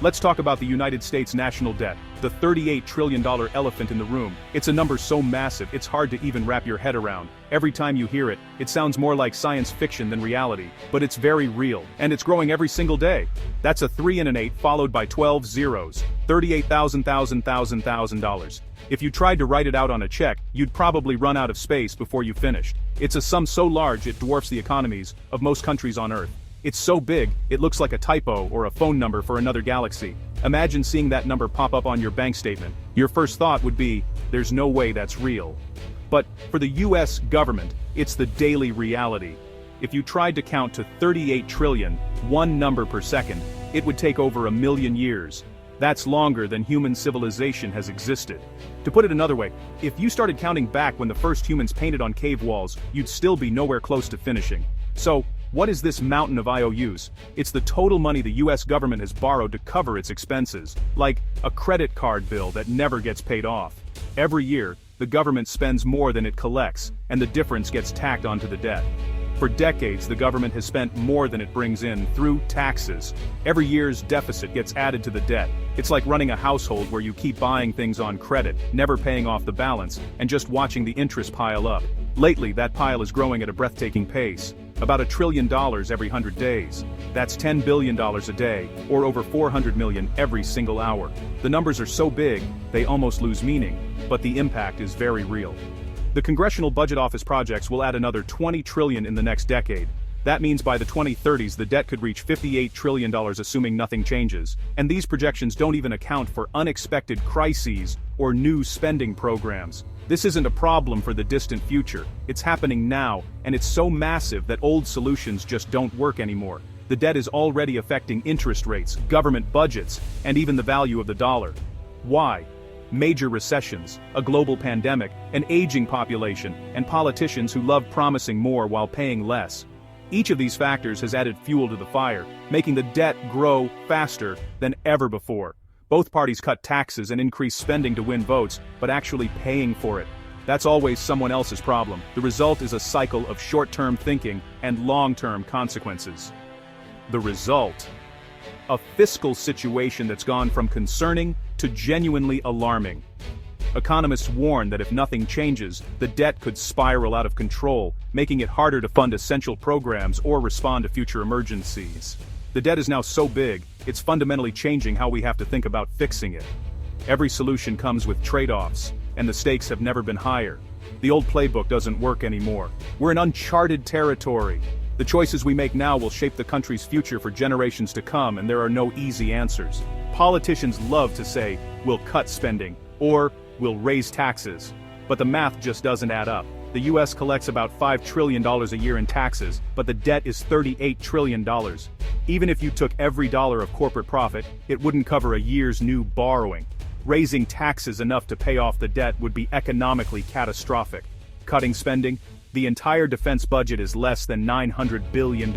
Let's talk about the United States national debt, the $38 trillion elephant in the room. It's a number so massive it's hard to even wrap your head around. Every time you hear it, it sounds more like science fiction than reality, but it's very real, and it's growing every single day. That's a 3 and an 8 followed by 12 zeros. $38,000. If you tried to write it out on a check, you'd probably run out of space before you finished. It's a sum so large it dwarfs the economies of most countries on Earth. It's so big, it looks like a typo or a phone number for another galaxy. Imagine seeing that number pop up on your bank statement. Your first thought would be, there's no way that's real. But for the US government, it's the daily reality. If you tried to count to 38 trillion, one number per second, it would take over 1 million years. That's longer than human civilization has existed. To put it another way, if you started counting back when the first humans painted on cave walls, you'd still be nowhere close to finishing. So, what is this mountain of IOUs? It's the total money the US government has borrowed to cover its expenses, like a credit card bill that never gets paid off. Every year, the government spends more than it collects, and the difference gets tacked onto the debt. For decades, the government has spent more than it brings in through taxes. Every year's deficit gets added to the debt. It's like running a household where you keep buying things on credit, never paying off the balance, and just watching the interest pile up. Lately, that pile is growing at a breathtaking pace. About $1 trillion every 100 days. That's $10 billion a day, or over 400 million every single hour. The numbers are so big, they almost lose meaning, but the impact is very real. The Congressional Budget Office projects will add another $20 trillion in the next decade. That means by the 2030s the debt could reach $58 trillion assuming nothing changes. And these projections don't even account for unexpected crises or new spending programs. This isn't a problem for the distant future, it's happening now, and it's so massive that old solutions just don't work anymore. The debt is already affecting interest rates, government budgets, and even the value of the dollar. Why? Major recessions, a global pandemic, an aging population, and politicians who love promising more while paying less. Each of these factors has added fuel to the fire, making the debt grow faster than ever before. Both parties cut taxes and increase spending to win votes, but actually paying for it. That's always someone else's problem. The result is a cycle of short-term thinking and long-term consequences. The result? A fiscal situation that's gone from concerning to genuinely alarming. Economists warn that if nothing changes, the debt could spiral out of control, making it harder to fund essential programs or respond to future emergencies. The debt is now so big, it's fundamentally changing how we have to think about fixing it. Every solution comes with trade-offs, and the stakes have never been higher. The old playbook doesn't work anymore. We're in uncharted territory. The choices we make now will shape the country's future for generations to come, and there are no easy answers. Politicians love to say, we'll cut spending, or we'll raise taxes. But the math just doesn't add up. The US collects about $5 trillion a year in taxes, but the debt is $38 trillion. Even if you took every dollar of corporate profit, it wouldn't cover a year's new borrowing. Raising taxes enough to pay off the debt would be economically catastrophic. Cutting spending? The entire defense budget is less than $900 billion.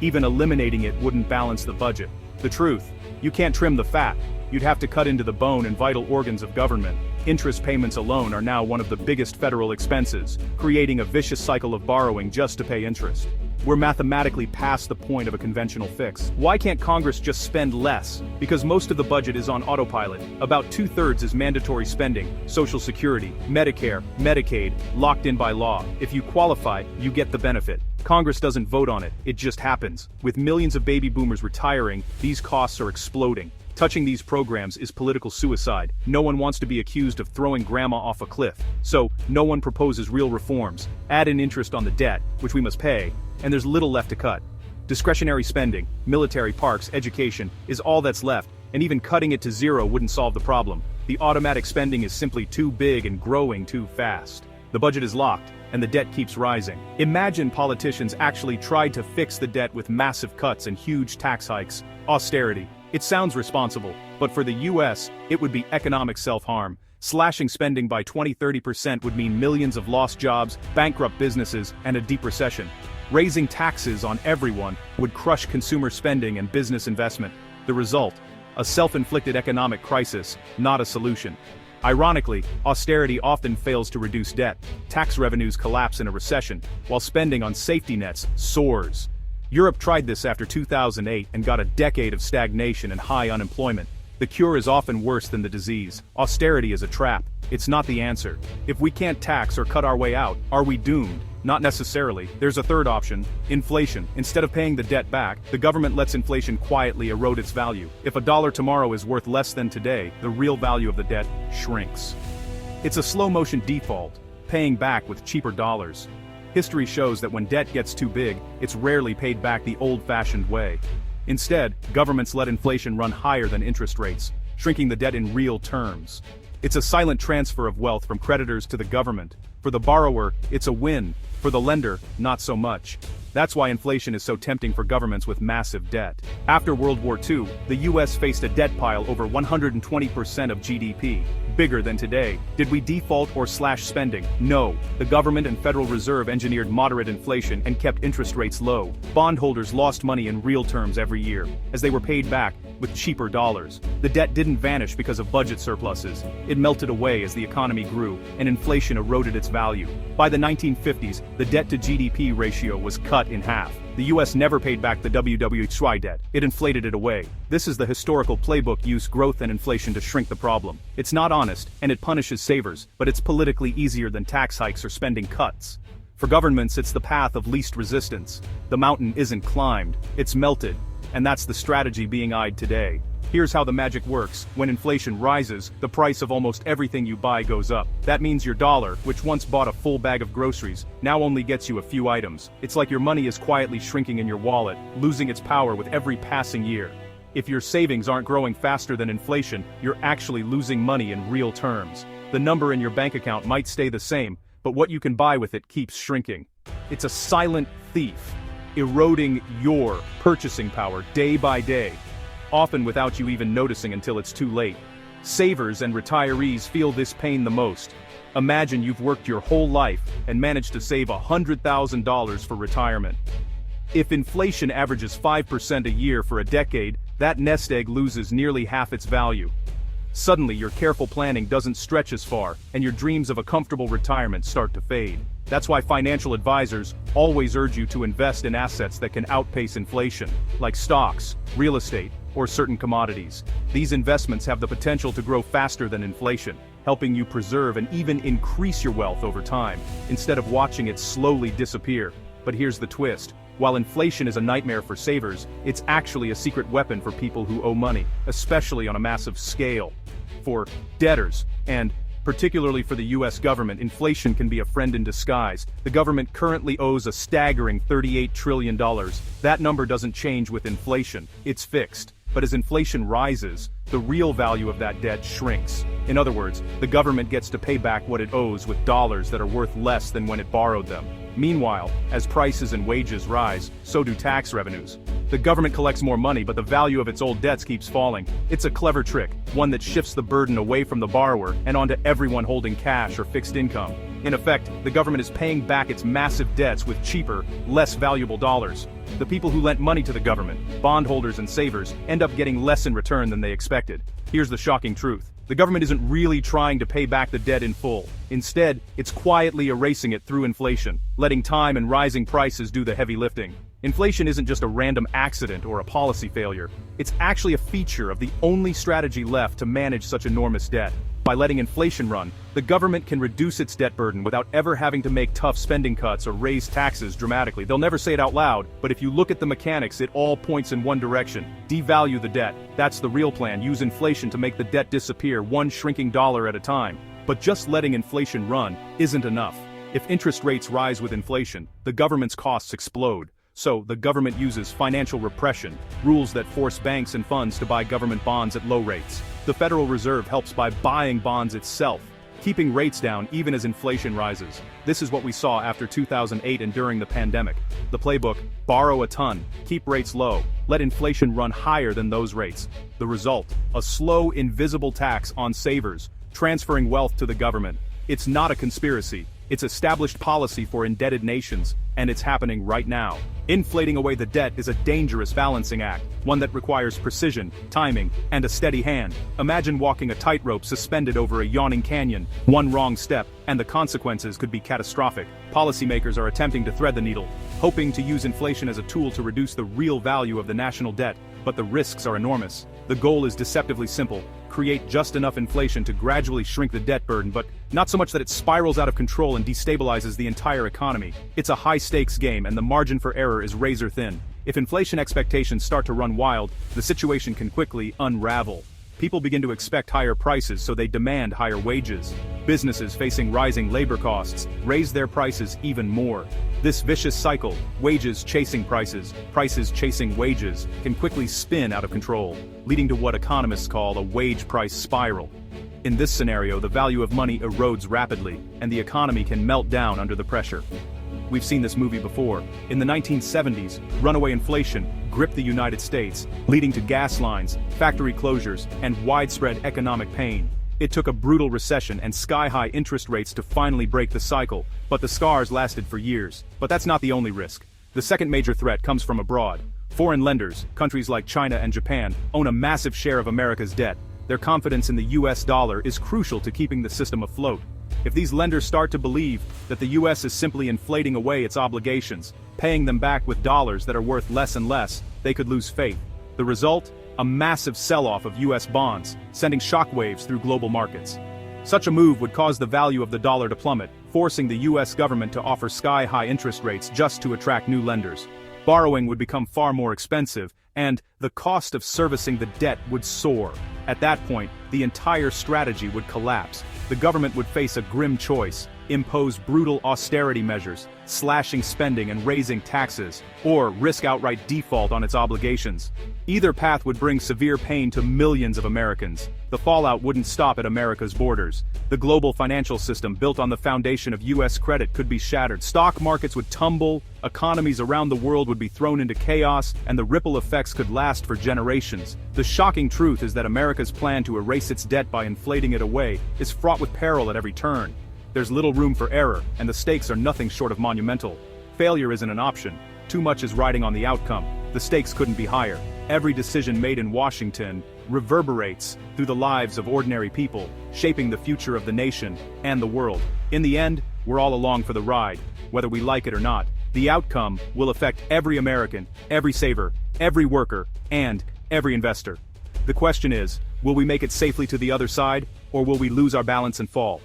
Even eliminating it wouldn't balance the budget. The truth, you can't trim the fat. You'd have to cut into the bone and vital organs of government. Interest payments alone are now one of the biggest federal expenses, creating a vicious cycle of borrowing just to pay interest. We're mathematically past the point of a conventional fix. Why can't Congress just spend less? Because most of the budget is on autopilot. About 2/3 is mandatory spending, Social Security, Medicare, Medicaid, locked in by law. If you qualify, you get the benefit. Congress doesn't vote on it, it just happens. With millions of baby boomers retiring, these costs are exploding. Touching these programs is political suicide. No one wants to be accused of throwing grandma off a cliff. So, no one proposes real reforms. Add in interest on the debt, which we must pay, and there's little left to cut. Discretionary spending, military, parks, education, is all that's left, and even cutting it to zero wouldn't solve the problem. The automatic spending is simply too big and growing too fast. The budget is locked, and the debt keeps rising. Imagine politicians actually tried to fix the debt with massive cuts and huge tax hikes. Austerity. It sounds responsible, but for the US, it would be economic self-harm. Slashing spending by 20–30% would mean millions of lost jobs, bankrupt businesses, and a deep recession. Raising taxes on everyone would crush consumer spending and business investment. The result? A self-inflicted economic crisis, not a solution. Ironically, austerity often fails to reduce debt. Tax revenues collapse in a recession, while spending on safety nets soars. Europe tried this after 2008 and got a decade of stagnation and high unemployment. The cure is often worse than the disease. Austerity is a trap. It's not the answer. If we can't tax or cut our way out, are we doomed? Not necessarily. There's a third option: inflation. Instead of paying the debt back, the government lets inflation quietly erode its value. If a dollar tomorrow is worth less than today, the real value of the debt shrinks. It's a slow-motion default, paying back with cheaper dollars. History shows that when debt gets too big, it's rarely paid back the old-fashioned way. Instead, governments let inflation run higher than interest rates, shrinking the debt in real terms. It's a silent transfer of wealth from creditors to the government. For the borrower, it's a win. For the lender, not so much. That's why inflation is so tempting for governments with massive debt. After World War II, the US faced a debt pile over 120% of GDP. Bigger than today. Did we default or slash spending? No. The government and Federal Reserve engineered moderate inflation and kept interest rates low. Bondholders lost money in real terms every year, as they were paid back with cheaper dollars. The debt didn't vanish because of budget surpluses. It melted away as the economy grew, and inflation eroded its value. By the 1950s, the debt-to-GDP ratio was cut in half. The US never paid back the WWHY debt. It inflated it away. This is the historical playbook: use growth and inflation to shrink the problem. It's not honest, and it punishes savers, but it's politically easier than tax hikes or spending cuts. For governments, it's the path of least resistance. The mountain isn't climbed, it's melted. And that's the strategy being eyed today. Here's how the magic works. When inflation rises, the price of almost everything you buy goes up. That means your dollar, which once bought a full bag of groceries, now only gets you a few items. It's like your money is quietly shrinking in your wallet, losing its power with every passing year. If your savings aren't growing faster than inflation, you're actually losing money in real terms. The number in your bank account might stay the same, but what you can buy with it keeps shrinking. It's a silent thief, eroding your purchasing power day by day, often without you even noticing until it's too late. Savers and retirees feel this pain the most. Imagine you've worked your whole life and managed to save $100,000 for retirement. If inflation averages 5% a year for a decade, that nest egg loses nearly half its value. Suddenly, your careful planning doesn't stretch as far, and your dreams of a comfortable retirement start to fade. That's why financial advisors always urge you to invest in assets that can outpace inflation, like stocks, real estate, or certain commodities. These investments have the potential to grow faster than inflation, helping you preserve and even increase your wealth over time, instead of watching it slowly disappear. But here's the twist. While inflation is a nightmare for savers, it's actually a secret weapon for people who owe money, especially on a massive scale. For debtors, and particularly for the US government, inflation can be a friend in disguise. The government currently owes a staggering $38 trillion. That number doesn't change with inflation, it's fixed. But as inflation rises, the real value of that debt shrinks. In other words, the government gets to pay back what it owes with dollars that are worth less than when it borrowed them. Meanwhile, as prices and wages rise, so do tax revenues. The government collects more money, but the value of its old debts keeps falling. It's a clever trick, one that shifts the burden away from the borrower and onto everyone holding cash or fixed income. In effect, the government is paying back its massive debts with cheaper, less valuable dollars. The people who lent money to the government, bondholders and savers, end up getting less in return than they expected. Here's the shocking truth. The government isn't really trying to pay back the debt in full. Instead, it's quietly erasing it through inflation, letting time and rising prices do the heavy lifting. Inflation isn't just a random accident or a policy failure. It's actually a feature of the only strategy left to manage such enormous debt. By letting inflation run, the government can reduce its debt burden without ever having to make tough spending cuts or raise taxes dramatically. They'll never say it out loud, but if you look at the mechanics, it all points in one direction. Devalue the debt. That's the real plan. Use inflation to make the debt disappear, one shrinking dollar at a time. But just letting inflation run isn't enough. If interest rates rise with inflation, the government's costs explode. So, the government uses financial repression, rules that force banks and funds to buy government bonds at low rates. The Federal Reserve helps by buying bonds itself, keeping rates down even as inflation rises. This is what we saw after 2008 and during the pandemic. The playbook: borrow a ton, keep rates low, let inflation run higher than those rates. The result: a slow, invisible tax on savers, transferring wealth to the government. It's not a conspiracy. It's established policy for indebted nations, and it's happening right now. Inflating away the debt is a dangerous balancing act, one that requires precision, timing, and a steady hand. Imagine walking a tightrope suspended over a yawning canyon. One wrong step, and the consequences could be catastrophic. Policymakers are attempting to thread the needle, hoping to use inflation as a tool to reduce the real value of the national debt, but the risks are enormous. The goal is deceptively simple: create just enough inflation to gradually shrink the debt burden, but not so much that it spirals out of control and destabilizes the entire economy. It's a high-stakes game, and the margin for error is razor-thin. If inflation expectations start to run wild, the situation can quickly unravel. People begin to expect higher prices, so they demand higher wages. Businesses facing rising labor costs raise their prices even more. This vicious cycle, wages chasing prices, prices chasing wages, can quickly spin out of control, leading to what economists call a wage price spiral. In this scenario, the value of money erodes rapidly, and the economy can melt down under the pressure. We've seen this movie before. In the 1970s, runaway inflation gripped the United States, leading to gas lines, factory closures, and widespread economic pain. It took a brutal recession and sky-high interest rates to finally break the cycle, but the scars lasted for years. But that's not the only risk. The second major threat comes from abroad. Foreign lenders, countries like China and Japan, own a massive share of America's debt. Their confidence in the US dollar is crucial to keeping the system afloat. If these lenders start to believe that the US is simply inflating away its obligations, paying them back with dollars that are worth less and less, they could lose faith. The result? A massive sell-off of US bonds, sending shockwaves through global markets. Such a move would cause the value of the dollar to plummet, forcing the US government to offer sky-high interest rates just to attract new lenders. Borrowing would become far more expensive, and the cost of servicing the debt would soar. At that point, the entire strategy would collapse. The government would face a grim choice: impose brutal austerity measures, slashing spending and raising taxes, or risk outright default on its obligations. Either path would bring severe pain to millions of Americans. The fallout wouldn't stop at America's borders. The global financial system built on the foundation of US credit could be shattered. Stock markets would tumble, economies around the world would be thrown into chaos, and the ripple effects could last for generations. The shocking truth is that America's plan to erase its debt by inflating it away is fraught with peril at every turn. There's little room for error, and the stakes are nothing short of monumental. Failure isn't an option. Too much is riding on the outcome. The stakes couldn't be higher. Every decision made in Washington reverberates through the lives of ordinary people, shaping the future of the nation and the world. In the end, we're all along for the ride, whether we like it or not. The outcome will affect every American, every saver, every worker, and every investor. The question is, will we make it safely to the other side, or will we lose our balance and fall?